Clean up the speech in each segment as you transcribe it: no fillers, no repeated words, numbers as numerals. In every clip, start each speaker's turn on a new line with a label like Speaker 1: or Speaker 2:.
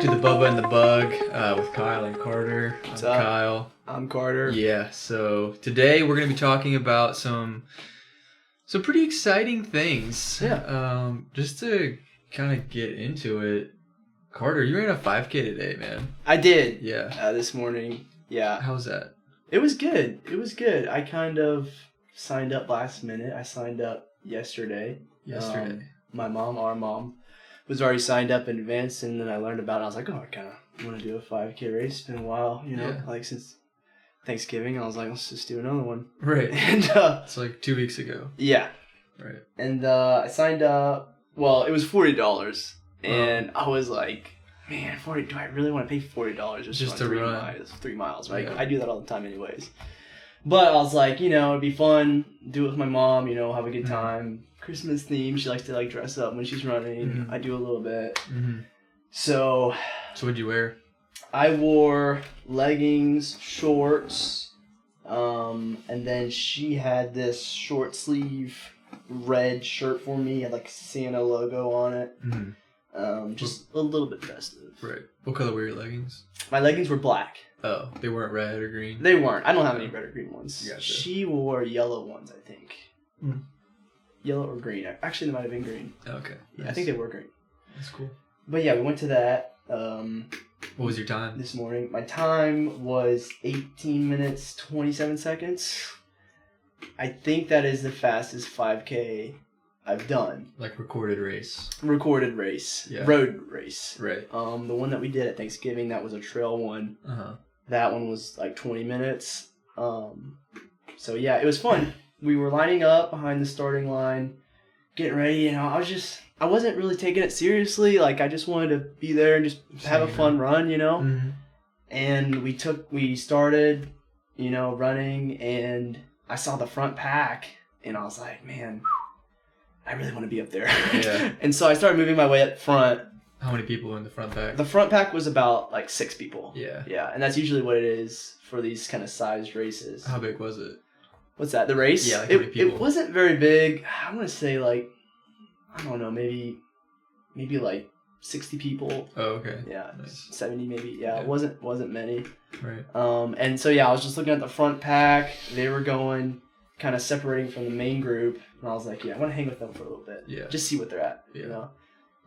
Speaker 1: to the Bubba and the Bug with Kyle and Carter.
Speaker 2: What's
Speaker 1: I'm
Speaker 2: up?
Speaker 1: Kyle.
Speaker 2: I'm Carter.
Speaker 1: Yeah, so today we're going to be talking about some pretty exciting things.
Speaker 2: Yeah.
Speaker 1: Just to kind of get into it, Carter, you ran a 5K today, man.
Speaker 2: I did.
Speaker 1: Yeah.
Speaker 2: This morning. Yeah.
Speaker 1: How was that?
Speaker 2: It was good. I kind of signed up last minute. I signed up yesterday. Our mom, was already signed up in advance, and then I learned about it. I was like, I kind of want to do a 5K race. It's been a while, like since Thanksgiving. I was like, let's just do another one.
Speaker 1: Right.
Speaker 2: And
Speaker 1: it's like 2 weeks ago.
Speaker 2: yeah.
Speaker 1: Right.
Speaker 2: And I signed up. Well, it was $40, and I was like, man, $40. Do I really want to pay $40
Speaker 1: just to run
Speaker 2: 3 miles? Right.
Speaker 1: Yeah.
Speaker 2: I do that all the time, anyways. But I was like, it'd be fun. Do it with my mom. Have a good time. Christmas theme. She likes to like dress up when she's running.
Speaker 1: Mm-hmm.
Speaker 2: I do a little bit.
Speaker 1: Mm-hmm.
Speaker 2: So
Speaker 1: what'd you wear?
Speaker 2: I wore leggings, shorts, and then she had this short sleeve red shirt for me. Had like Santa logo on it.
Speaker 1: Mm-hmm.
Speaker 2: Just a little bit festive.
Speaker 1: Right. What color were your leggings?
Speaker 2: My leggings were black.
Speaker 1: Oh, they weren't red or green?
Speaker 2: They weren't. I don't have any red or green ones.
Speaker 1: Gotcha.
Speaker 2: She wore yellow ones, I think.
Speaker 1: Mm.
Speaker 2: Yellow or green. Actually, they might have been green.
Speaker 1: Okay.
Speaker 2: Yeah,
Speaker 1: Nice.
Speaker 2: I think they were green.
Speaker 1: That's cool.
Speaker 2: But yeah, we went to that
Speaker 1: What was your time?
Speaker 2: this morning. My time was 18 minutes, 27 seconds. I think that is the fastest 5K I've done.
Speaker 1: Like recorded race.
Speaker 2: Recorded race.
Speaker 1: Yeah.
Speaker 2: Road race.
Speaker 1: Right.
Speaker 2: The one that we did at Thanksgiving, that was a trail one.
Speaker 1: Uh-huh.
Speaker 2: That one was like 20 minutes. So yeah, it was fun. We were lining up behind the starting line, getting ready, and I wasn't really taking it seriously. Like, I just wanted to be there and just have a fun run,
Speaker 1: Mm-hmm.
Speaker 2: And we started, running, and I saw the front pack, and I was like, man, I really want to be up there.
Speaker 1: Yeah.
Speaker 2: And so I started moving my way up front.
Speaker 1: How many people were in the front pack?
Speaker 2: The front pack was about like 6 people.
Speaker 1: Yeah.
Speaker 2: Yeah, and that's usually what it is for these kind of sized races.
Speaker 1: How big was it?
Speaker 2: What's that? The race?
Speaker 1: Yeah, like how many people?
Speaker 2: It wasn't very big. I want to say like, I don't know, maybe like 60 people.
Speaker 1: Oh, okay.
Speaker 2: Yeah,
Speaker 1: Nice.
Speaker 2: 70 maybe. Yeah,
Speaker 1: Yeah.
Speaker 2: it wasn't many.
Speaker 1: Right.
Speaker 2: And so yeah, I was just looking at the front pack. They were going kind of separating from the main group, and I was like, yeah, I want to hang with them for a little bit.
Speaker 1: Yeah.
Speaker 2: Just see what they're at.
Speaker 1: Yeah.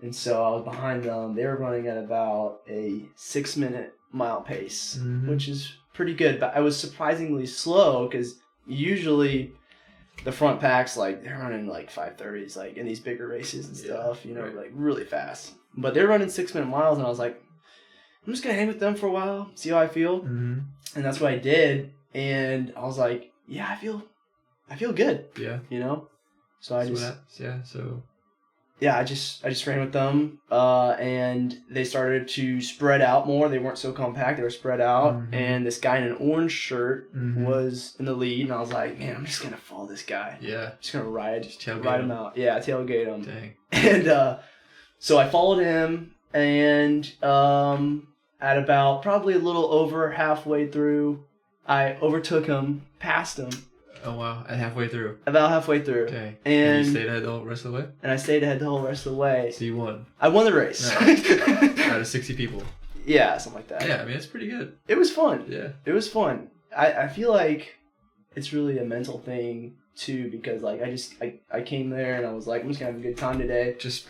Speaker 2: And so I was behind them. They were running at about a 6-minute mile pace,
Speaker 1: Mhm.
Speaker 2: which is pretty good. But I was surprisingly slow because usually the front packs, like, they're running like 5:30s, like in these bigger races and stuff,
Speaker 1: right.
Speaker 2: like really fast. But they're running 6-minute miles, and I was like, I'm just gonna hang with them for a while, see how I feel.
Speaker 1: Mm-hmm.
Speaker 2: And that's what I did. And I was like, yeah, I feel good,
Speaker 1: Yeah.
Speaker 2: So I just ran with them, and they started to spread out more. They weren't so compact; they were spread out.
Speaker 1: Mhm.
Speaker 2: And this guy in an orange shirt
Speaker 1: Mhm.
Speaker 2: was in the lead, and I was like, "Man, I'm just gonna follow this guy.
Speaker 1: Yeah.
Speaker 2: I'm just gonna ride
Speaker 1: tailgate
Speaker 2: him out. Yeah, tailgate him."
Speaker 1: Dang.
Speaker 2: And so I followed him, and at about probably a little over halfway through, I overtook him, passed him.
Speaker 1: Oh, wow. And halfway through.
Speaker 2: About halfway through.
Speaker 1: Dang.
Speaker 2: And
Speaker 1: you stayed ahead the whole rest of the way?
Speaker 2: And I stayed ahead the whole rest of the way.
Speaker 1: So you won.
Speaker 2: I won the race.
Speaker 1: Out of 60 people.
Speaker 2: Yeah, something like that.
Speaker 1: Yeah, I mean, it's pretty good.
Speaker 2: It was fun.
Speaker 1: Yeah.
Speaker 2: It was fun. I feel like it's really a mental thing, too, because, like, I came there and I was like, I'm just going to have a good time today.
Speaker 1: Just.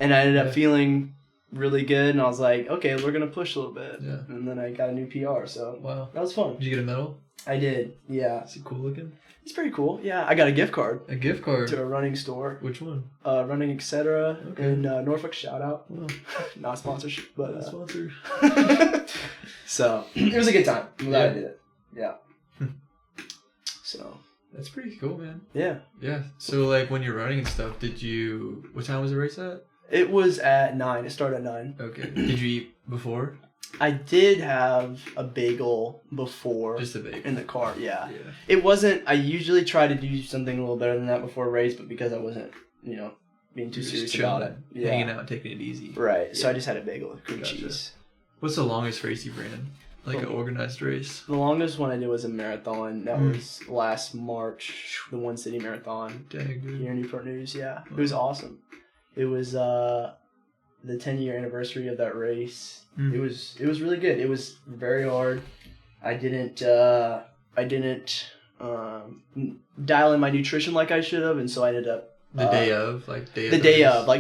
Speaker 2: And I ended up feeling really good, and I was like, okay, we're going to push a little bit.
Speaker 1: Yeah.
Speaker 2: And then I got a new PR, so
Speaker 1: Wow.
Speaker 2: that was fun.
Speaker 1: Did you get a medal?
Speaker 2: I did, yeah.
Speaker 1: Is it cool looking?
Speaker 2: It's pretty cool. Yeah, I got a gift card
Speaker 1: A gift card?
Speaker 2: to a running store.
Speaker 1: Which one?
Speaker 2: Running Etc.
Speaker 1: Okay.
Speaker 2: in Norfolk. Shout out.
Speaker 1: Well,
Speaker 2: Not sponsorship, but
Speaker 1: not sponsored.
Speaker 2: So it was a good time. I'm glad I did it. Yeah. So
Speaker 1: That's pretty cool, man.
Speaker 2: yeah,
Speaker 1: Yeah. So, like, when you're running and stuff, what time was the race at?
Speaker 2: it was at 9. It started at 9.
Speaker 1: Okay. Did you eat before?
Speaker 2: I did have a bagel before
Speaker 1: Just a bagel.
Speaker 2: in the car. Yeah.
Speaker 1: Yeah.
Speaker 2: It wasn't. I usually try to do something a little better than that before a race, but because I wasn't, being too
Speaker 1: You're
Speaker 2: serious
Speaker 1: just
Speaker 2: about it.
Speaker 1: chilling, hanging out, taking it easy.
Speaker 2: Right. So
Speaker 1: Yeah.
Speaker 2: I just had a bagel with cream
Speaker 1: Gotcha.
Speaker 2: cheese.
Speaker 1: What's the longest race you've ran? Like an
Speaker 2: Oh.
Speaker 1: organized race?
Speaker 2: The longest one I did was a marathon. That
Speaker 1: Mm.
Speaker 2: was last March, the One City Marathon
Speaker 1: Dang, dude.
Speaker 2: here in Newport News. Yeah, it was awesome. It was the 10-year anniversary of that race. It was really good. It was very hard. I didn't dial in my nutrition like I should have, and so I ended up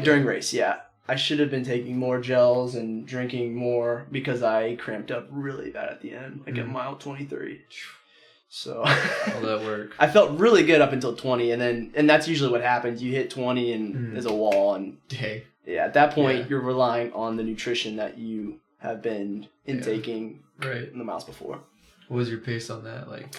Speaker 2: during race. Yeah, I should have been taking more gels and drinking more because I cramped up really bad at the end, like at mile 23. So
Speaker 1: all that work.
Speaker 2: I felt really good up until 20, and that's usually what happens. You hit 20 and there's a wall, and yeah, at that point you're relying on the nutrition that you have been intaking in the miles before.
Speaker 1: What was your pace on that? Like,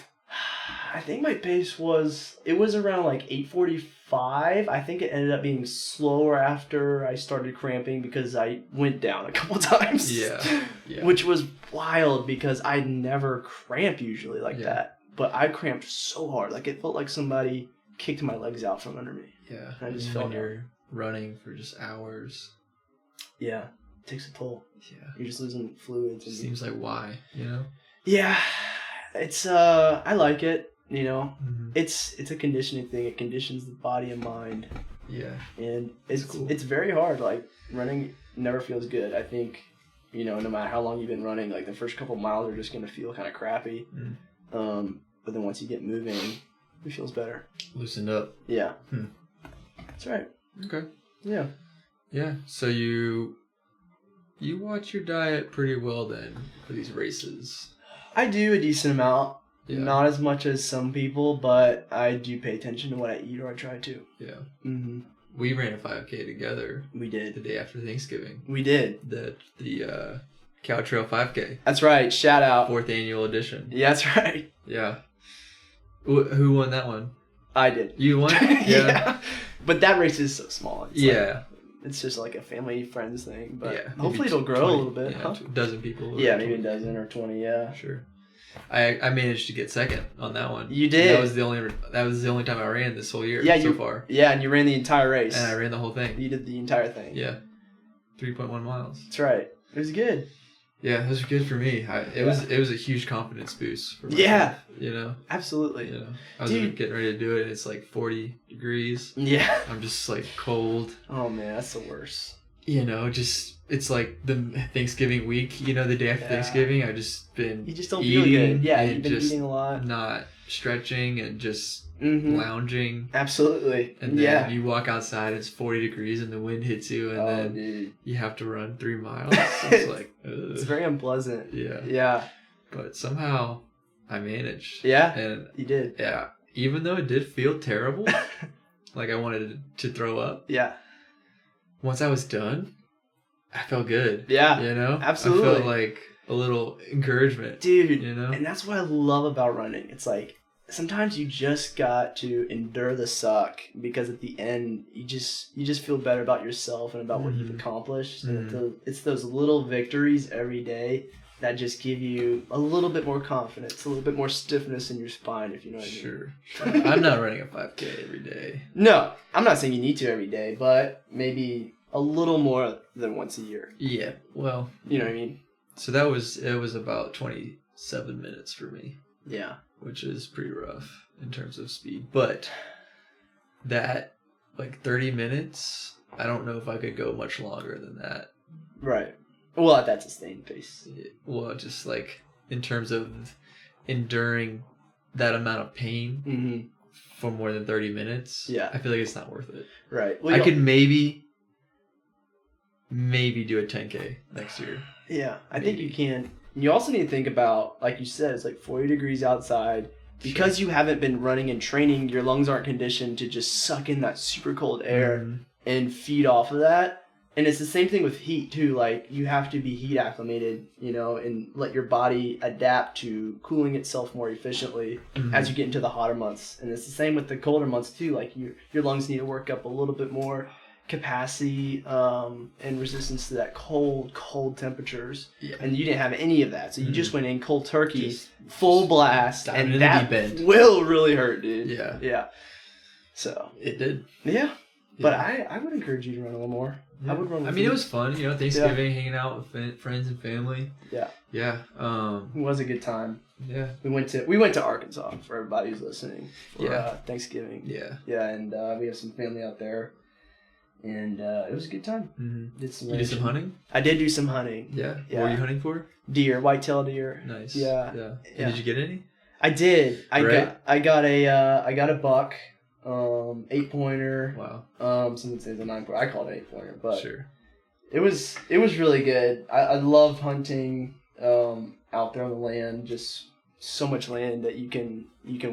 Speaker 2: I think my pace was around like 8:45. I think it ended up being slower after I started cramping because I went down a couple times.
Speaker 1: Yeah.
Speaker 2: Which was wild because I never cramp usually like that. But I cramped so hard. Like, it felt like somebody kicked my legs out from under me.
Speaker 1: Yeah.
Speaker 2: And I just
Speaker 1: felt when you're running for just hours.
Speaker 2: Yeah. It takes a toll.
Speaker 1: Yeah.
Speaker 2: You're just losing fluids.
Speaker 1: It seems like why, you know?
Speaker 2: Yeah. It's I like it, you know.
Speaker 1: Mm-hmm.
Speaker 2: It's a conditioning thing. It conditions the body and mind.
Speaker 1: Yeah.
Speaker 2: And it's
Speaker 1: cool.
Speaker 2: It's very hard. Like, running never feels good. I think, you know, no matter how long you've been running, like the first couple miles are just gonna feel kind of crappy. But then once you get moving, it feels better.
Speaker 1: Loosened up.
Speaker 2: Yeah. That's right.
Speaker 1: Okay.
Speaker 2: Yeah.
Speaker 1: Yeah. So you watch your diet pretty well then for these races.
Speaker 2: I do a decent amount.
Speaker 1: Yeah.
Speaker 2: Not as much as some people, but I do pay attention to what I eat, or I try to.
Speaker 1: Yeah.
Speaker 2: Mm-hmm.
Speaker 1: We ran a 5K together.
Speaker 2: We did.
Speaker 1: The day after Thanksgiving.
Speaker 2: We did.
Speaker 1: The Cow Trail 5K.
Speaker 2: That's right. Shout out.
Speaker 1: 4th annual edition.
Speaker 2: Yeah, that's right.
Speaker 1: Yeah. Who won that one?
Speaker 2: I did.
Speaker 1: You won?
Speaker 2: Yeah. But that race is so small. It's
Speaker 1: like,
Speaker 2: it's just like a family friends thing. But
Speaker 1: yeah,
Speaker 2: hopefully it'll grow
Speaker 1: 20,
Speaker 2: a little bit.
Speaker 1: Yeah,
Speaker 2: huh?
Speaker 1: A dozen people.
Speaker 2: Yeah, maybe a dozen or 20. Yeah.
Speaker 1: Sure. I managed to get second on that one.
Speaker 2: You did.
Speaker 1: That was the only time I ran this whole year so far.
Speaker 2: Yeah, and you ran the entire race.
Speaker 1: And I ran the whole thing.
Speaker 2: You did the entire thing.
Speaker 1: Yeah. 3.1 miles.
Speaker 2: That's right. It was good.
Speaker 1: Yeah, it was good for me. It was a huge confidence boost for myself.
Speaker 2: Yeah.
Speaker 1: You know?
Speaker 2: Absolutely.
Speaker 1: You know, I was getting ready to do it, and it's like 40 degrees.
Speaker 2: Yeah.
Speaker 1: I'm just like cold.
Speaker 2: Oh man, that's the worst.
Speaker 1: You know, just it's like the Thanksgiving week, you know, the day after Thanksgiving, I've just been
Speaker 2: You just don't feel good. Yeah, you've been
Speaker 1: just
Speaker 2: eating a lot.
Speaker 1: Not stretching and just lounging.
Speaker 2: Absolutely.
Speaker 1: And then you walk outside, it's 40 degrees and the wind hits you, and then
Speaker 2: dude.
Speaker 1: you have to run 3 miles. It's like,
Speaker 2: it's very unpleasant.
Speaker 1: Yeah.
Speaker 2: Yeah.
Speaker 1: But somehow I managed.
Speaker 2: Yeah.
Speaker 1: And
Speaker 2: you did.
Speaker 1: Yeah. Even though it did feel terrible, like I wanted to throw up.
Speaker 2: Yeah.
Speaker 1: Once I was done, I felt good.
Speaker 2: Yeah.
Speaker 1: You know?
Speaker 2: Absolutely.
Speaker 1: I felt like a little encouragement.
Speaker 2: Dude.
Speaker 1: You know?
Speaker 2: And that's what I love about running. It's like, sometimes you just got to endure the suck, because at the end you just feel better about yourself and about what you've accomplished. And it's those little victories every day that just give you a little bit more confidence, a little bit more stiffness in your spine, if you know what I mean.
Speaker 1: Sure. I'm not running a 5K every day.
Speaker 2: No, I'm not saying you need to every day, but maybe a little more than once a year.
Speaker 1: Yeah. Well,
Speaker 2: you know what I mean?
Speaker 1: So it was about 27 minutes for me.
Speaker 2: Yeah.
Speaker 1: Which is pretty rough in terms of speed. But that, like 30 minutes, I don't know if I could go much longer than that.
Speaker 2: Right. Well, at that sustained pace.
Speaker 1: Well, just like in terms of enduring that amount of pain for more than 30 minutes.
Speaker 2: Yeah.
Speaker 1: I feel like it's not worth it.
Speaker 2: Right. Well,
Speaker 1: I could maybe do a 10K next year.
Speaker 2: Yeah, I think you can. You also need to think about, like you said, it's like 40 degrees outside. Because you haven't been running and training, your lungs aren't conditioned to just suck in that super cold air and feed off of that. And it's the same thing with heat, too. Like, you have to be heat acclimated, you know, and let your body adapt to cooling itself more efficiently as you get into the hotter months. And it's the same with the colder months, too. Like, your lungs need to work up a little bit more capacity and resistance to that cold temperatures. Yeah. And you didn't have any of that. So you just went in cold turkey, full blast, and that will really hurt, dude.
Speaker 1: Yeah.
Speaker 2: Yeah. So.
Speaker 1: It did.
Speaker 2: Yeah. But I would encourage you to run a little more.
Speaker 1: Yeah.
Speaker 2: I would run with
Speaker 1: it was fun, you know, Thanksgiving, hanging out with friends and family.
Speaker 2: Yeah.
Speaker 1: Yeah.
Speaker 2: It was a good time.
Speaker 1: Yeah. We
Speaker 2: went to Arkansas, for everybody who's listening, for Thanksgiving.
Speaker 1: Yeah.
Speaker 2: Yeah, and we have some family out there. And it was a good time.
Speaker 1: Mm-hmm.
Speaker 2: Did some
Speaker 1: You did some hunting?
Speaker 2: I did do some hunting.
Speaker 1: Yeah.
Speaker 2: Yeah.
Speaker 1: What were you hunting for?
Speaker 2: Deer, whitetail deer.
Speaker 1: Nice.
Speaker 2: Yeah.
Speaker 1: Yeah.
Speaker 2: Yeah.
Speaker 1: And did you get any?
Speaker 2: I did. I
Speaker 1: Right?
Speaker 2: got a buck, 8-pointer.
Speaker 1: Wow.
Speaker 2: Some would say it's a 9-pointer. I call it 8-pointer, but
Speaker 1: Sure.
Speaker 2: it was really good. I love hunting out there on the land. Just so much land that you can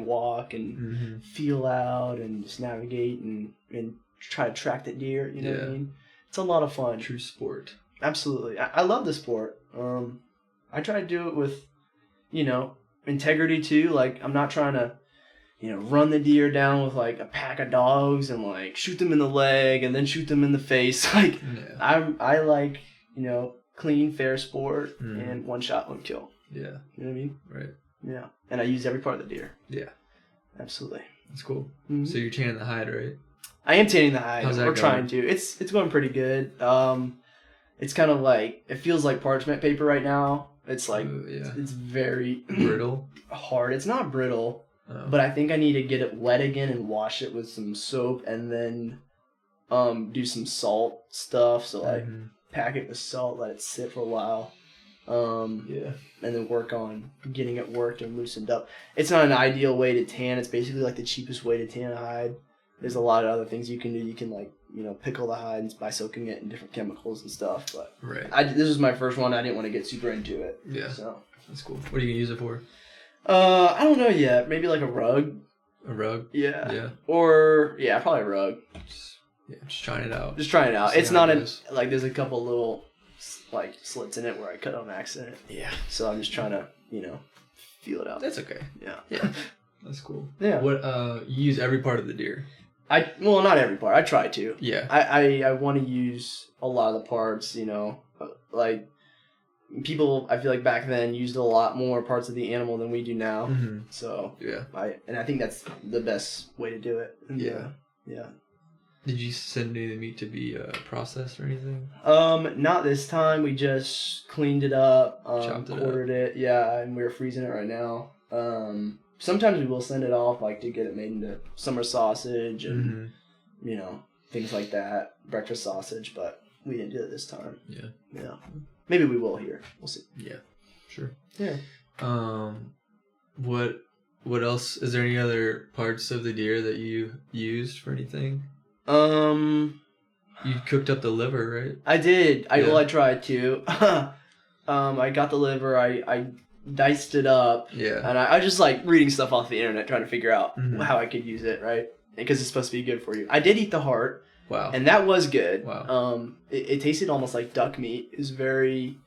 Speaker 2: walk and
Speaker 1: Mm-hmm.
Speaker 2: feel out and just navigate and try to track the deer. You know what I
Speaker 1: Yeah.
Speaker 2: mean? It's a lot of fun.
Speaker 1: True sport.
Speaker 2: Absolutely. I love the sport. I try to do it with, integrity too. Like, I'm not trying to, run the deer down with like a pack of dogs and like shoot them in the leg and then shoot them in the face. Like,
Speaker 1: Yeah.
Speaker 2: I like, clean, fair sport
Speaker 1: Mm.
Speaker 2: and one shot, one kill.
Speaker 1: Yeah.
Speaker 2: You know what I mean?
Speaker 1: Right.
Speaker 2: Yeah. And I use every part of the deer.
Speaker 1: Yeah.
Speaker 2: Absolutely.
Speaker 1: That's cool.
Speaker 2: Mhm.
Speaker 1: So you're tanning the hide, right?
Speaker 2: I am tanning the hide.
Speaker 1: How's that
Speaker 2: We're
Speaker 1: going?
Speaker 2: trying to. It's going pretty good. It's kind of like, it feels like parchment paper right now. It's like,
Speaker 1: Yeah.
Speaker 2: it's very
Speaker 1: Brittle.
Speaker 2: hard. It's not brittle,
Speaker 1: Oh.
Speaker 2: but I think I need to get it wet again and wash it with some soap and then do some salt stuff. So like
Speaker 1: Mhm.
Speaker 2: pack it with salt, let it sit for a while.
Speaker 1: Yeah.
Speaker 2: And then work on getting it worked and loosened up. It's not an ideal way to tan. It's basically like the cheapest way to tan a hide. There's a lot of other things you can do. You can like, pickle the hide by soaking it in different chemicals and stuff. But
Speaker 1: Right.
Speaker 2: this was my first one. I didn't want to get super into it.
Speaker 1: Yeah.
Speaker 2: So
Speaker 1: That's cool. What are you gonna use it for?
Speaker 2: I don't know yet. Maybe like a rug.
Speaker 1: A rug?
Speaker 2: Yeah.
Speaker 1: Yeah.
Speaker 2: Or probably a rug.
Speaker 1: Just trying it out.
Speaker 2: Just trying it out.
Speaker 1: See
Speaker 2: It's
Speaker 1: how
Speaker 2: not
Speaker 1: it
Speaker 2: a
Speaker 1: goes.
Speaker 2: like. There's a couple little like slits in it where I cut on accident.
Speaker 1: Yeah.
Speaker 2: So I'm just trying to feel it out.
Speaker 1: That's okay.
Speaker 2: Yeah.
Speaker 1: Yeah. That's cool.
Speaker 2: Yeah.
Speaker 1: What you use every part of the deer?
Speaker 2: Not every part. I try to.
Speaker 1: Yeah.
Speaker 2: I want to use a lot of the parts. Like people. I feel like back then used a lot more parts of the animal than we do now.
Speaker 1: Mm-hmm.
Speaker 2: So
Speaker 1: Yeah.
Speaker 2: I think that's the best way to do it. And,
Speaker 1: Yeah.
Speaker 2: Yeah.
Speaker 1: Did you send any of the meat to be processed or anything?
Speaker 2: Not this time. We just cleaned it up,
Speaker 1: Chopped it up.
Speaker 2: quartered it. Yeah, and we're freezing it right now. Sometimes we will send it off, like to get it made into summer sausage and
Speaker 1: Mm-hmm.
Speaker 2: Things like that, breakfast sausage. But we didn't do it this time.
Speaker 1: Yeah.
Speaker 2: Yeah, maybe we will here. We'll see.
Speaker 1: Yeah. Sure.
Speaker 2: Yeah.
Speaker 1: What else? Is there any other parts of the deer that you used for anything? You cooked up the liver, right?
Speaker 2: I did.
Speaker 1: Yeah.
Speaker 2: I tried to. I got the liver. I diced it up.
Speaker 1: Yeah.
Speaker 2: And I just like reading stuff off the internet, trying to figure out
Speaker 1: Mhm.
Speaker 2: how I could use it, right? Because it's supposed to be good for you. I did eat the heart,
Speaker 1: Wow.
Speaker 2: and that was good.
Speaker 1: Wow.
Speaker 2: It tasted almost like duck meat. It was very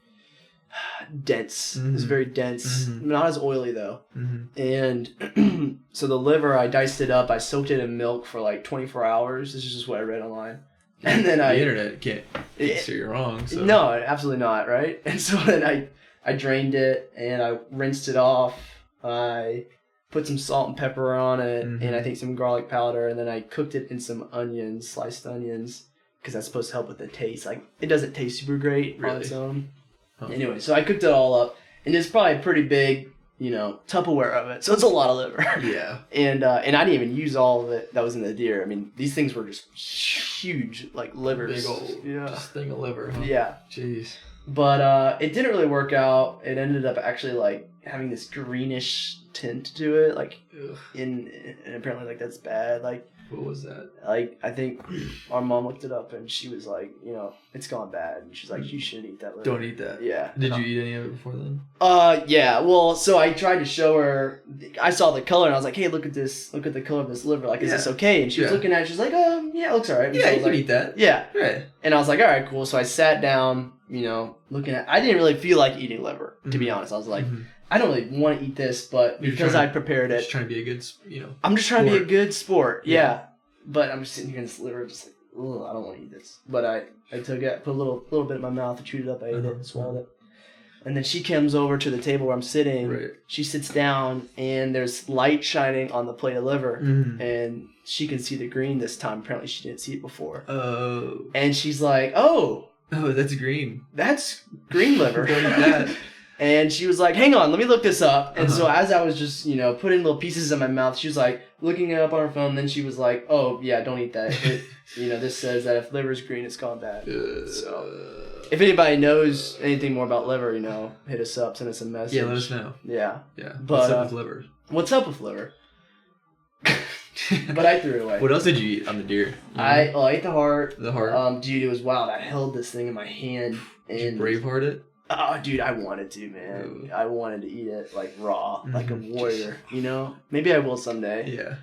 Speaker 2: dense. It was
Speaker 1: Mhm.
Speaker 2: very dense.
Speaker 1: Mhm.
Speaker 2: Not as oily though.
Speaker 1: Mm-hmm.
Speaker 2: And so the liver, I diced it up. I soaked it in milk for like 24 hours. This is just what I read online. And then
Speaker 1: The internet can't
Speaker 2: It-
Speaker 1: say you're wrong. So.
Speaker 2: No, absolutely not, right? And so then I drained it and I rinsed it off. I put some salt and pepper on it
Speaker 1: Mhm.
Speaker 2: and I think some garlic powder, and then I cooked it in some onions, sliced onions, because that's supposed to help with the taste. Like, it doesn't taste super great on
Speaker 1: Really?
Speaker 2: its own.
Speaker 1: Huh.
Speaker 2: Anyway, so I cooked it all up, and it's probably a pretty big, Tupperware of it. So it's a lot of liver.
Speaker 1: Yeah.
Speaker 2: And I didn't even use all of it that was in the deer. I mean, these things were just huge, like livers.
Speaker 1: Big old just thing of liver. Huh?
Speaker 2: Yeah.
Speaker 1: Jeez.
Speaker 2: But it didn't really work out. It ended up actually like having this greenish tint to it, like
Speaker 1: Ugh.
Speaker 2: and apparently like that's bad. Like
Speaker 1: What was that?
Speaker 2: I think our mom looked it up and she was like, it's gone bad. And she's like, you shouldn't eat that liver.
Speaker 1: Don't eat that.
Speaker 2: Yeah.
Speaker 1: Did you eat any of it before then?
Speaker 2: Yeah. Well, so I tried to show her. I saw the color and I was like, hey, look at this. Look at the color of this liver. Like, is this okay? And she was
Speaker 1: Yeah.
Speaker 2: looking at it. She's like, yeah, it looks alright. And so I
Speaker 1: Yeah, you
Speaker 2: was
Speaker 1: can
Speaker 2: like,
Speaker 1: eat that.
Speaker 2: Yeah.
Speaker 1: Right.
Speaker 2: And I was like, all right, cool. So I sat down, looking at. I didn't really feel like eating liver, to be
Speaker 1: Mhm.
Speaker 2: honest. I was like,
Speaker 1: Mhm.
Speaker 2: I don't really want to eat this, but
Speaker 1: You're
Speaker 2: because
Speaker 1: trying-
Speaker 2: I prepared
Speaker 1: Just
Speaker 2: it,
Speaker 1: trying to be a good,
Speaker 2: I'm just trying to be a
Speaker 1: sport.
Speaker 2: good sport.
Speaker 1: Yeah.
Speaker 2: Yeah. But I'm just sitting here in this liver, just like, ugh, I don't want to eat this. But I took it, put a little bit in my mouth, I chewed it up, I ate
Speaker 1: Uh-huh.
Speaker 2: it, swallowed it. And then she comes over to the table where I'm sitting.
Speaker 1: Right.
Speaker 2: She sits down, and there's light shining on the plate of liver,
Speaker 1: Mm-hmm.
Speaker 2: and she can see the green this time. Apparently, she didn't see it before.
Speaker 1: Oh.
Speaker 2: And she's like, "Oh,
Speaker 1: Oh, that's green.
Speaker 2: that's green liver."
Speaker 1: Don't eat that.
Speaker 2: And she was like, hang on, let me look this up. And so as I was just, putting little pieces in my mouth, she was like looking it up on her phone. And then she was like, oh, yeah, don't eat that. This says that if liver's green, it's gone bad. So if anybody knows anything more about liver, hit us up, send us a message.
Speaker 1: Yeah, let us know.
Speaker 2: Yeah.
Speaker 1: Yeah.
Speaker 2: But,
Speaker 1: what's up with liver?
Speaker 2: What's up with liver? But I threw it away.
Speaker 1: What else did you eat on the deer?
Speaker 2: I ate the heart.
Speaker 1: The heart?
Speaker 2: Dude, it was wild. I held this thing in my hand.
Speaker 1: Did you Braveheart it?
Speaker 2: Oh, dude, I wanted to, man. Ooh. I wanted to eat it like raw, like a warrior, Maybe I will someday.
Speaker 1: Yeah.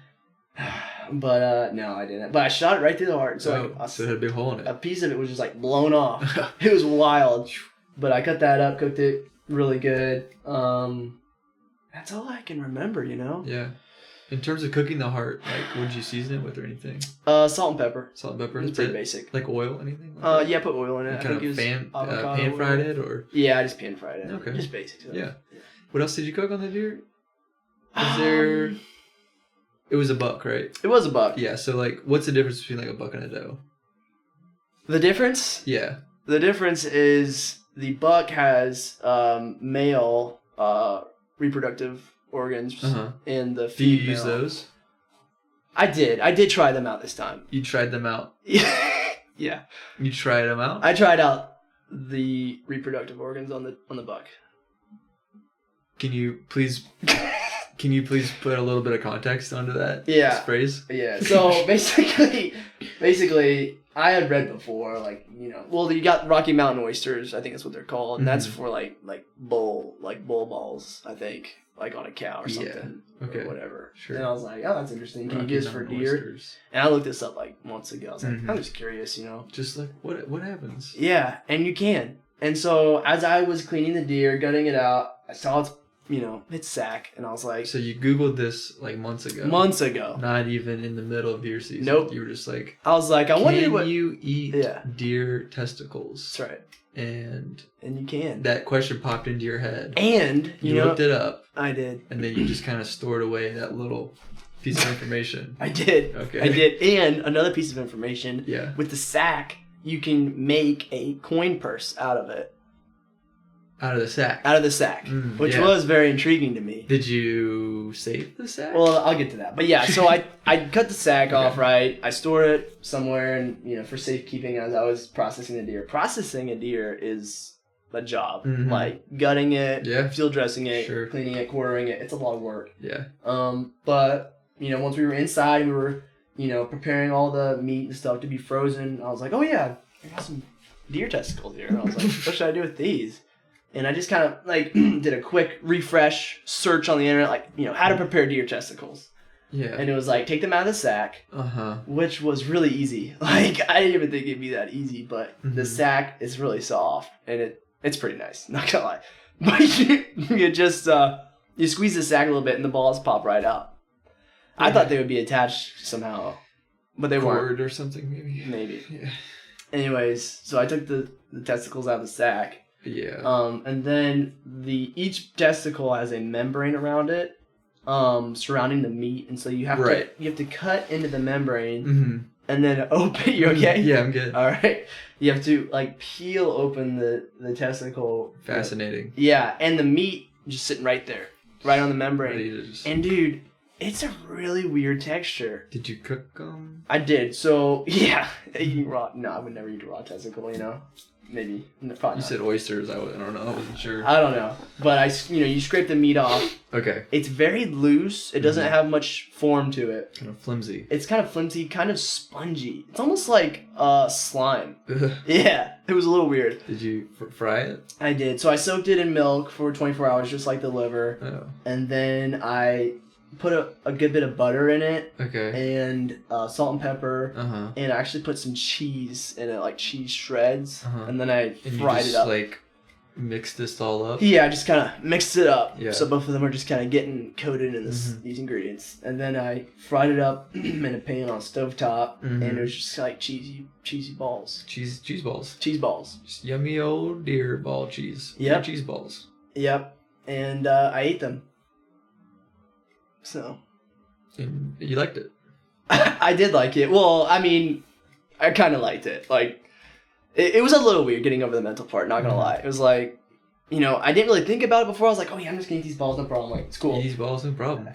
Speaker 2: But no, I didn't. But I shot it right through the heart. So,
Speaker 1: so it had a big hole in it.
Speaker 2: A piece of it was just like blown off. It was wild. But I cut that up, cooked it really good. That's all I can remember,
Speaker 1: Yeah. In terms of cooking the heart, what did you season it with or anything?
Speaker 2: Salt and pepper.
Speaker 1: Salt and pepper.
Speaker 2: It's pretty basic.
Speaker 1: Like oil, anything?
Speaker 2: Yeah, put oil in it.
Speaker 1: I think it was pan fried it or?
Speaker 2: Yeah, I just pan fried it.
Speaker 1: Okay.
Speaker 2: Just basic stuff.
Speaker 1: Yeah. What else did you cook on the deer? Was there? It was a buck, right?
Speaker 2: It was a buck.
Speaker 1: Yeah. So what's the difference between a buck and a doe?
Speaker 2: The difference?
Speaker 1: Yeah.
Speaker 2: The difference is the buck has male reproductive organs and the female.
Speaker 1: Do you use those?
Speaker 2: I did try them out this time.
Speaker 1: You tried them out?
Speaker 2: Yeah.
Speaker 1: You tried them out?
Speaker 2: I tried out the reproductive organs on the buck. Can you please put a little bit of context onto that phrase? Yeah. So basically I had read before, you got Rocky Mountain oysters, I think that's what they're called, and that's for bull balls, I think, on a cow or something, or whatever. Sure. And I was like, oh, that's interesting. Can you do this for deer? Oysters. And I looked this up months ago. I was like, I'm just curious,
Speaker 1: Just what happens?
Speaker 2: Yeah, and you can. And so as I was cleaning the deer, gutting it out, I saw its sack, and I was like...
Speaker 1: So you Googled this months ago?
Speaker 2: Months ago.
Speaker 1: Not even in the middle of deer season?
Speaker 2: Nope.
Speaker 1: You were just
Speaker 2: I was like, I wonder what...
Speaker 1: Can you eat deer testicles?
Speaker 2: That's right.
Speaker 1: And
Speaker 2: you can.
Speaker 1: That question popped into your head.
Speaker 2: And
Speaker 1: you looked it up.
Speaker 2: I did.
Speaker 1: And then you just kind of stored away that little piece of information.
Speaker 2: I did. Okay. I did. And another piece of information.
Speaker 1: Yeah.
Speaker 2: With the sack, you can make a coin purse out of it.
Speaker 1: Out of the sack.
Speaker 2: Which was very intriguing to me.
Speaker 1: Did you save the sack?
Speaker 2: Well, I'll get to that. But yeah, so I cut the sack off, right? I store it somewhere and, for safekeeping as I was processing the deer. Processing a deer is a job. Gutting it, field dressing it, cleaning it, quartering it. It's a lot of work.
Speaker 1: Yeah.
Speaker 2: But, once we were inside, we were, preparing all the meat and stuff to be frozen. I was like, oh yeah, I got some deer testicles here. And I was like, what should I do with these? And I just kind of did a quick refresh search on the internet, how to prepare deer testicles.
Speaker 1: Yeah.
Speaker 2: And it was take them out of the sack, which was really easy. I didn't even think it'd be that easy, but the sack is really soft and it's pretty nice. Not gonna lie, but you just you squeeze the sack a little bit and the balls pop right out. Yeah. I thought they would be attached somehow, but they weren't.
Speaker 1: Cord or something maybe.
Speaker 2: Maybe.
Speaker 1: Yeah.
Speaker 2: Anyways, so I took the testicles out of the sack.
Speaker 1: Yeah.
Speaker 2: And then each testicle has a membrane around it, surrounding the meat, and so you have to cut into the membrane, and then open. You okay?
Speaker 1: Yeah, I'm good.
Speaker 2: All right. You have to peel open the testicle.
Speaker 1: Fascinating.
Speaker 2: Yeah, and the meat just sitting right there, right on the membrane. And dude, it's a really weird texture.
Speaker 1: Did you cook them?
Speaker 2: I did. So yeah, eating raw. No, I would never eat a raw testicle. Maybe. Probably
Speaker 1: you said oysters. I don't know. I wasn't sure.
Speaker 2: I don't know. But you scrape the meat off.
Speaker 1: Okay.
Speaker 2: It's very loose. It doesn't have much form to it.
Speaker 1: Kind of flimsy.
Speaker 2: It's kind of flimsy, kind of spongy. It's almost like slime.
Speaker 1: Ugh.
Speaker 2: Yeah. It was a little weird.
Speaker 1: Did you fry it?
Speaker 2: I did. So I soaked it in milk for 24 hours, just like the liver.
Speaker 1: Oh.
Speaker 2: And then I put a good bit of butter in it.
Speaker 1: Okay.
Speaker 2: And salt and pepper. And I actually put some cheese in it, cheese shreds. And then I fried it up.
Speaker 1: Mixed this all up?
Speaker 2: Yeah, I just kind of mixed it up.
Speaker 1: Yeah.
Speaker 2: So both of them are just kind of getting coated in these ingredients. And then I fried it up in a pan on stovetop. And it was just cheesy balls.
Speaker 1: Cheese balls.
Speaker 2: Cheese balls.
Speaker 1: Just yummy old deer ball cheese.
Speaker 2: Yep.
Speaker 1: Cheese balls.
Speaker 2: Yep. And I ate them. So.
Speaker 1: And you liked it?
Speaker 2: I did like it. Well, I mean, I kind of liked it. It was a little weird getting over the mental part, not gonna lie. It was I didn't really think about it before. I was like, oh yeah, I'm just gonna eat these balls, no problem. Like, it's cool.
Speaker 1: Eat these balls, no problem.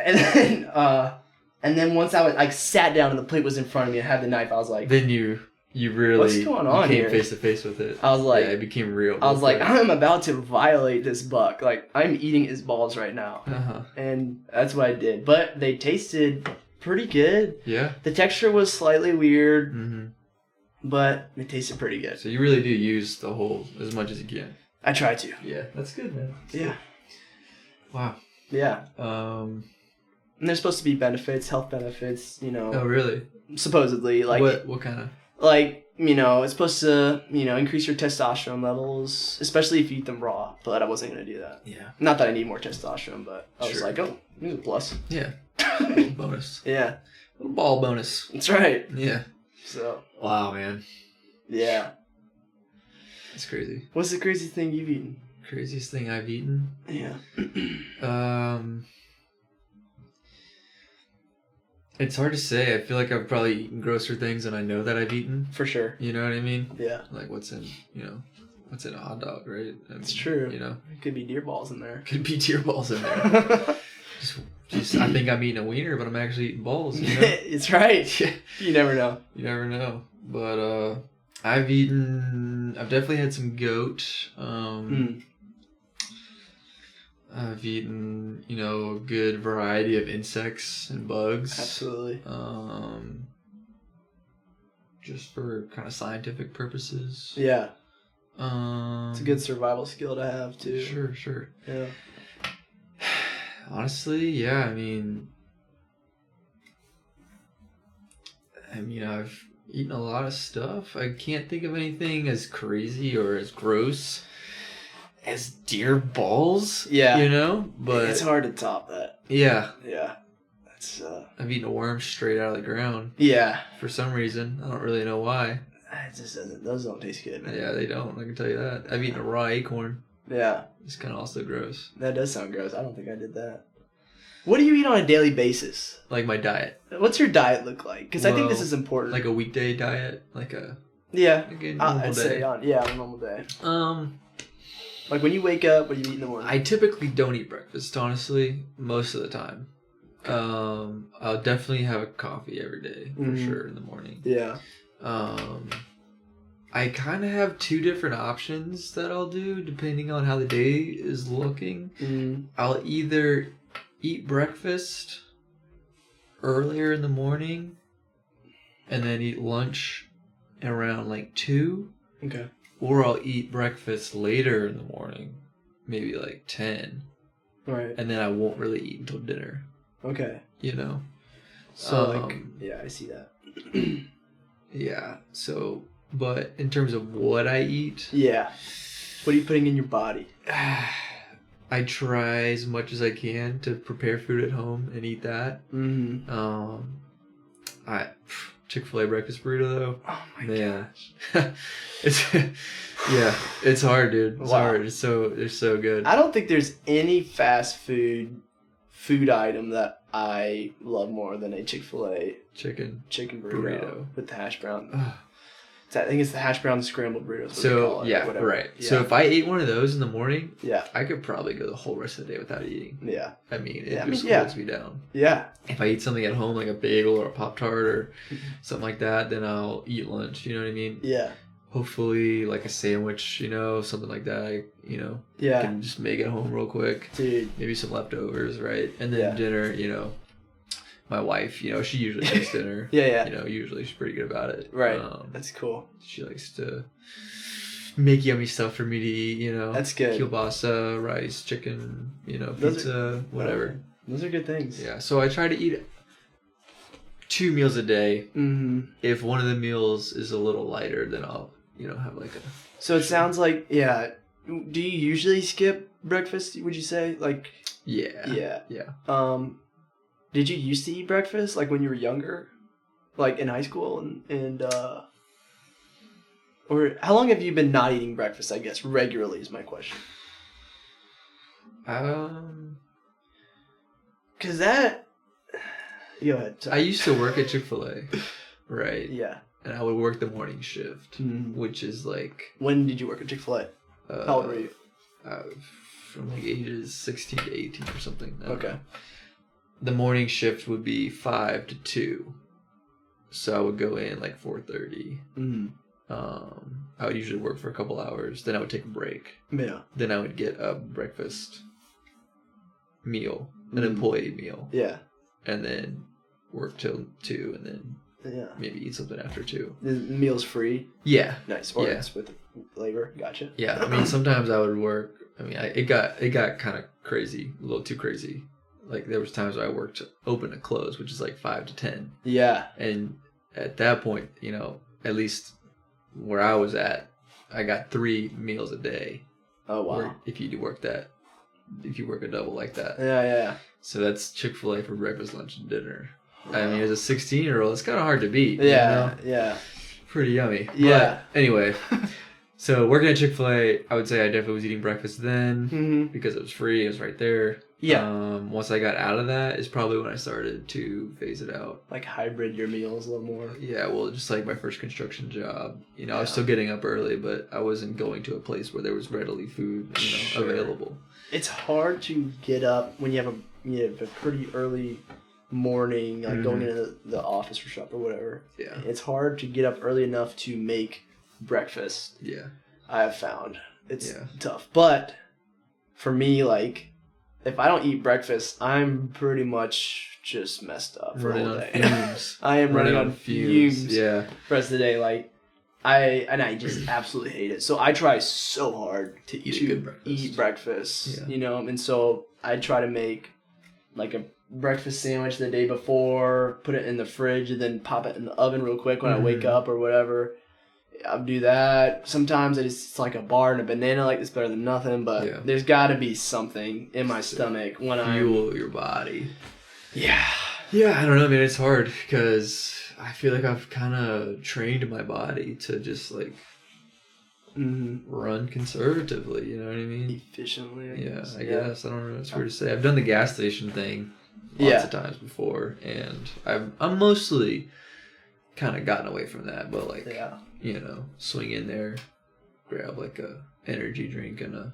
Speaker 2: And then once I was like sat down and the plate was in front of me, I had the knife. I was like,
Speaker 1: Then you really
Speaker 2: what's going on
Speaker 1: came
Speaker 2: here?
Speaker 1: face to face with it.
Speaker 2: I was like,
Speaker 1: yeah, it became real.
Speaker 2: I was like, I'm about to violate this buck. Like, I'm eating his balls right now. And that's what I did. But they tasted pretty good.
Speaker 1: Yeah.
Speaker 2: The texture was slightly weird,
Speaker 1: Mm-hmm.
Speaker 2: but it tasted pretty good.
Speaker 1: So you really do use the whole as much as you can.
Speaker 2: I try to.
Speaker 1: Yeah, that's good, man. That's
Speaker 2: Yeah.
Speaker 1: good. Wow.
Speaker 2: Yeah.
Speaker 1: Um.
Speaker 2: And there's supposed to be benefits, health benefits,
Speaker 1: Oh, really?
Speaker 2: supposedly. Like,
Speaker 1: What kind of?
Speaker 2: like, it's supposed to, increase your testosterone levels, especially if you eat them raw. But I wasn't going to do that.
Speaker 1: Yeah.
Speaker 2: Not that I need more testosterone, but I was
Speaker 1: Sure.
Speaker 2: like, oh, here's a plus.
Speaker 1: Yeah. Little bonus.
Speaker 2: Yeah.
Speaker 1: Little ball bonus.
Speaker 2: That's right.
Speaker 1: Yeah.
Speaker 2: So,
Speaker 1: Wow, man.
Speaker 2: yeah.
Speaker 1: That's crazy.
Speaker 2: What's the craziest thing you've eaten?
Speaker 1: Craziest thing I've eaten.
Speaker 2: Yeah.
Speaker 1: It's hard to say. I feel like I've probably eaten grosser things than I know that I've eaten.
Speaker 2: For sure.
Speaker 1: You know what I mean?
Speaker 2: Yeah.
Speaker 1: Like what's in a hot dog, right? I mean,
Speaker 2: It's true.
Speaker 1: It
Speaker 2: Could be deer balls in there.
Speaker 1: could be deer balls in there. just I think I'm eating a wiener, but I'm actually eating balls. You know?
Speaker 2: It's right. You never know.
Speaker 1: You never know. But I've definitely had some goat. I've eaten, a good variety of insects and bugs.
Speaker 2: Absolutely.
Speaker 1: Just for kind of scientific purposes.
Speaker 2: Yeah.
Speaker 1: It's
Speaker 2: It's a good survival skill to have too.
Speaker 1: Sure.
Speaker 2: Yeah.
Speaker 1: Honestly, yeah. I've eaten a lot of stuff. I can't think of anything as crazy or as gross as deer balls.
Speaker 2: Yeah.
Speaker 1: But
Speaker 2: it's hard to top that.
Speaker 1: Yeah.
Speaker 2: Yeah. That's
Speaker 1: I've eaten a worm straight out of the ground
Speaker 2: yeah.
Speaker 1: for some reason. I don't really know why.
Speaker 2: It just doesn't. Those don't taste good, man.
Speaker 1: Yeah, they don't. I can tell you that. I've eaten a raw acorn.
Speaker 2: Yeah.
Speaker 1: It's kind of also gross.
Speaker 2: That does sound gross. I don't think I did that. What do you eat on a daily basis?
Speaker 1: Like my diet.
Speaker 2: What's your diet look like? Because I think this is important.
Speaker 1: Like a weekday diet, like a
Speaker 2: yeah.
Speaker 1: normal
Speaker 2: I'd
Speaker 1: day.
Speaker 2: say on a normal day.
Speaker 1: Um,
Speaker 2: Like when you wake up, what do you eat in the morning?
Speaker 1: I typically don't eat breakfast, honestly, most of the time. I'll definitely have a coffee every day for sure in the morning.
Speaker 2: Yeah.
Speaker 1: I kind of have two different options that I'll do depending on how the day is looking. I'll either eat breakfast earlier in the morning and then eat lunch around like 2.
Speaker 2: Okay.
Speaker 1: Or I'll eat breakfast later in the morning, maybe like 10.
Speaker 2: Right.
Speaker 1: And then I won't really eat until dinner.
Speaker 2: Okay.
Speaker 1: So
Speaker 2: yeah, I see that.
Speaker 1: Yeah. So, but in terms of what I eat,
Speaker 2: yeah. What are you putting in your body?
Speaker 1: I try as much as I can to prepare food at home and eat that. Chick-fil-A breakfast burrito though.
Speaker 2: Oh my
Speaker 1: gosh. It's hard, dude. It's hard. They're so good.
Speaker 2: I don't think there's any fast food item that I love more than a Chick-fil-A
Speaker 1: chicken
Speaker 2: burrito with the hash brown. I think it's the hash brown scrambled burritos.
Speaker 1: So yeah, right. Yeah. So if I ate one of those in the morning,
Speaker 2: yeah,
Speaker 1: I could probably go the whole rest of the day without eating.
Speaker 2: Yeah.
Speaker 1: It just holds me down.
Speaker 2: Yeah.
Speaker 1: If I eat something at home like a bagel or a Pop-Tart or something like that, then I'll eat lunch. You know what I mean?
Speaker 2: Yeah.
Speaker 1: Hopefully like a sandwich, something like that.
Speaker 2: Yeah.
Speaker 1: I can just make it home real quick.
Speaker 2: Dude.
Speaker 1: Maybe some leftovers, right? And then dinner, my wife, she usually makes dinner.
Speaker 2: Yeah.
Speaker 1: Usually she's pretty good about it.
Speaker 2: Right. That's cool.
Speaker 1: She likes to make yummy stuff for me to eat,
Speaker 2: That's good.
Speaker 1: Kielbasa, rice, chicken, pizza, whatever.
Speaker 2: Those are good things.
Speaker 1: Yeah. So I try to eat 2 meals a day.
Speaker 2: Mm-hmm.
Speaker 1: If one of the meals is a little lighter, then I'll, have like a...
Speaker 2: So it sounds like, yeah. Do you usually skip breakfast, would you say? Like...
Speaker 1: Yeah.
Speaker 2: Did you used to eat breakfast like when you were younger, like in high school and or how long have you been not eating breakfast? I guess regularly is my question. Cause that. Go ahead. Sorry.
Speaker 1: I used to work at Chick-fil-A, right?
Speaker 2: Yeah.
Speaker 1: And I would work the morning shift, which is like.
Speaker 2: When did you work at Chick-fil-A? How old were you?
Speaker 1: from like ages 16 to 18 or something.
Speaker 2: Okay.
Speaker 1: The morning shift would be 5 to 2. So I would go in like 4:30. I would usually work for a couple hours. Then I would take a break.
Speaker 2: Yeah.
Speaker 1: Then I would get a breakfast meal, an employee meal.
Speaker 2: Yeah.
Speaker 1: And then work till 2, and then maybe eat something after 2.
Speaker 2: The meal's free?
Speaker 1: Yeah.
Speaker 2: Nice. Or it's with labor. Gotcha.
Speaker 1: Yeah. I mean, sometimes I would work. I mean, it got kind of crazy, a little too crazy. Like there was times where I worked open to close, which is like 5 to 10.
Speaker 2: Yeah.
Speaker 1: And at that point, you know, at least where I was at, I got 3 meals a day.
Speaker 2: Oh wow!
Speaker 1: If you work a double like that.
Speaker 2: Yeah.
Speaker 1: So that's Chick-fil-A for breakfast, lunch, and dinner. I mean, as a 16-year-old, it's kind of hard to beat.
Speaker 2: Yeah,
Speaker 1: you know?
Speaker 2: Yeah.
Speaker 1: Pretty yummy.
Speaker 2: Yeah.
Speaker 1: But anyway, so working at Chick-fil-A, I would say I definitely was eating breakfast then because it was free. It was right there.
Speaker 2: Yeah.
Speaker 1: Once I got out of that is probably when I started to phase it out.
Speaker 2: Like hybrid your meals a little more.
Speaker 1: Yeah, well, just like my first construction job. You know, I was still getting up early, but I wasn't going to a place where there was readily food, available.
Speaker 2: It's hard to get up when you have a pretty early morning, like going into the office or shop or whatever.
Speaker 1: Yeah.
Speaker 2: It's hard to get up early enough to make breakfast.
Speaker 1: Yeah.
Speaker 2: I have found. It's tough. But for me, like, if I don't eat breakfast, I'm pretty much just messed up for the whole day.
Speaker 1: Fumes.
Speaker 2: I am running on fumes.
Speaker 1: Yeah.
Speaker 2: For the rest of the day, like, I just absolutely hate it. So I try so hard to eat breakfast.
Speaker 1: Yeah.
Speaker 2: You know, and so I try to make like a breakfast sandwich the day before, put it in the fridge, and then pop it in the oven real quick when I wake up or whatever. I'll do that. Sometimes it's like a bar and a banana, like it's better than nothing, but there's got to be something in my stomach when I
Speaker 1: fuel your body.
Speaker 2: Yeah.
Speaker 1: Yeah, I don't know, man. It's hard because I feel like I've kind of trained my body to just like run conservatively. You know what I mean?
Speaker 2: Efficiently. I
Speaker 1: guess. I guess. I don't know. It's weird to say. I've done the gas station thing lots of times before, and I'm mostly kind of gotten away from that. But like, you know, swing in there, grab like a energy drink and a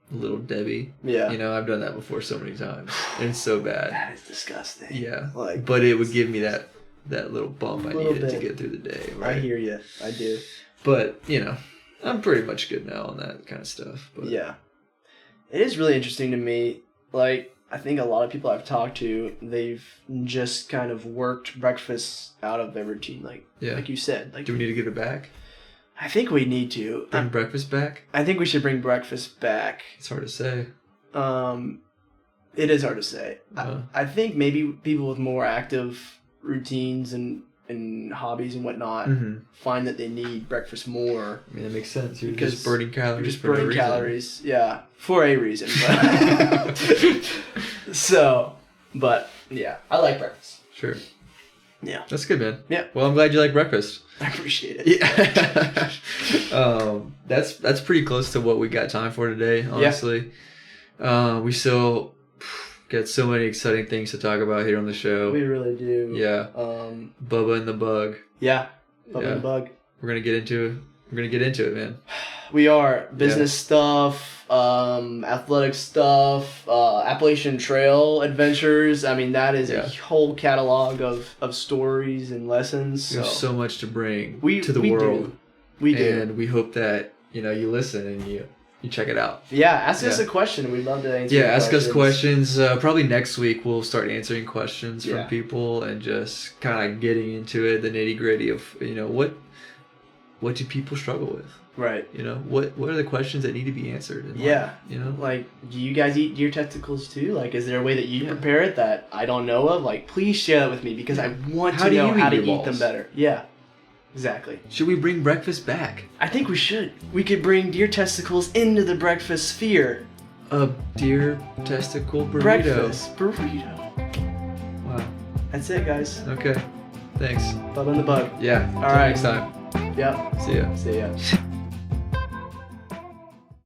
Speaker 1: Little Debbie.
Speaker 2: Yeah.
Speaker 1: You know, I've done that before so many times. And it's so bad.
Speaker 2: That is disgusting.
Speaker 1: Yeah.
Speaker 2: Like,
Speaker 1: but it would give me that little bump I needed to get through the day. Right?
Speaker 2: I hear you. I do.
Speaker 1: But, you know, I'm pretty much good now on that kind of stuff. But.
Speaker 2: Yeah. It is really interesting to me. Like, I think a lot of people I've talked to, they've just kind of worked breakfast out of their routine. Like you said. Like,
Speaker 1: do we need to give it back?
Speaker 2: I think we need to.
Speaker 1: Bring breakfast back?
Speaker 2: I think we should bring breakfast back.
Speaker 1: It's hard to say.
Speaker 2: It is hard to say. I think maybe people with more active routines and hobbies and whatnot find that they need breakfast more.
Speaker 1: I mean, that makes sense. You're just burning calories.
Speaker 2: You're just burning calories, yeah, for a reason. But but yeah, I like breakfast.
Speaker 1: Sure.
Speaker 2: Yeah.
Speaker 1: That's good, man.
Speaker 2: Yeah.
Speaker 1: Well, I'm glad you like breakfast.
Speaker 2: I appreciate it.
Speaker 1: Yeah. That's pretty close to what we got time for today, honestly. Yeah. We still got so many exciting things to talk about here on the show.
Speaker 2: We really do.
Speaker 1: Yeah. Bubba and the Bug.
Speaker 2: Yeah. Bubba and the Bug.
Speaker 1: We're gonna get into it, man.
Speaker 2: We are. Business stuff, athletic stuff, Appalachian Trail adventures. I mean, that is a whole catalog of stories and lessons.
Speaker 1: We have so much to bring to the world.
Speaker 2: We do.
Speaker 1: And we hope that, you know, you listen and you check it out.
Speaker 2: Yeah, ask us a question. We'd love to answer
Speaker 1: ask us questions. Probably next week we'll start answering questions from people and just kind of getting into it, the nitty-gritty of, you know, what do people struggle with?
Speaker 2: Right.
Speaker 1: You know, what are the questions that need to be answered in life, you know?
Speaker 2: Like, do you guys eat deer testicles too? Like, is there a way that you prepare it that I don't know of? Like, please share that with me because I want to know how to eat them better. Yeah. Exactly.
Speaker 1: Should we bring breakfast back?
Speaker 2: I think we should. We could bring deer testicles into the breakfast sphere.
Speaker 1: A deer testicle burrito.
Speaker 2: Breakfast burrito.
Speaker 1: Wow.
Speaker 2: That's it, guys.
Speaker 1: Okay. Thanks.
Speaker 2: Bubba and the Bug.
Speaker 1: Yeah.
Speaker 2: All right.
Speaker 1: Next time.
Speaker 2: Yep.
Speaker 1: See ya.
Speaker 2: See ya.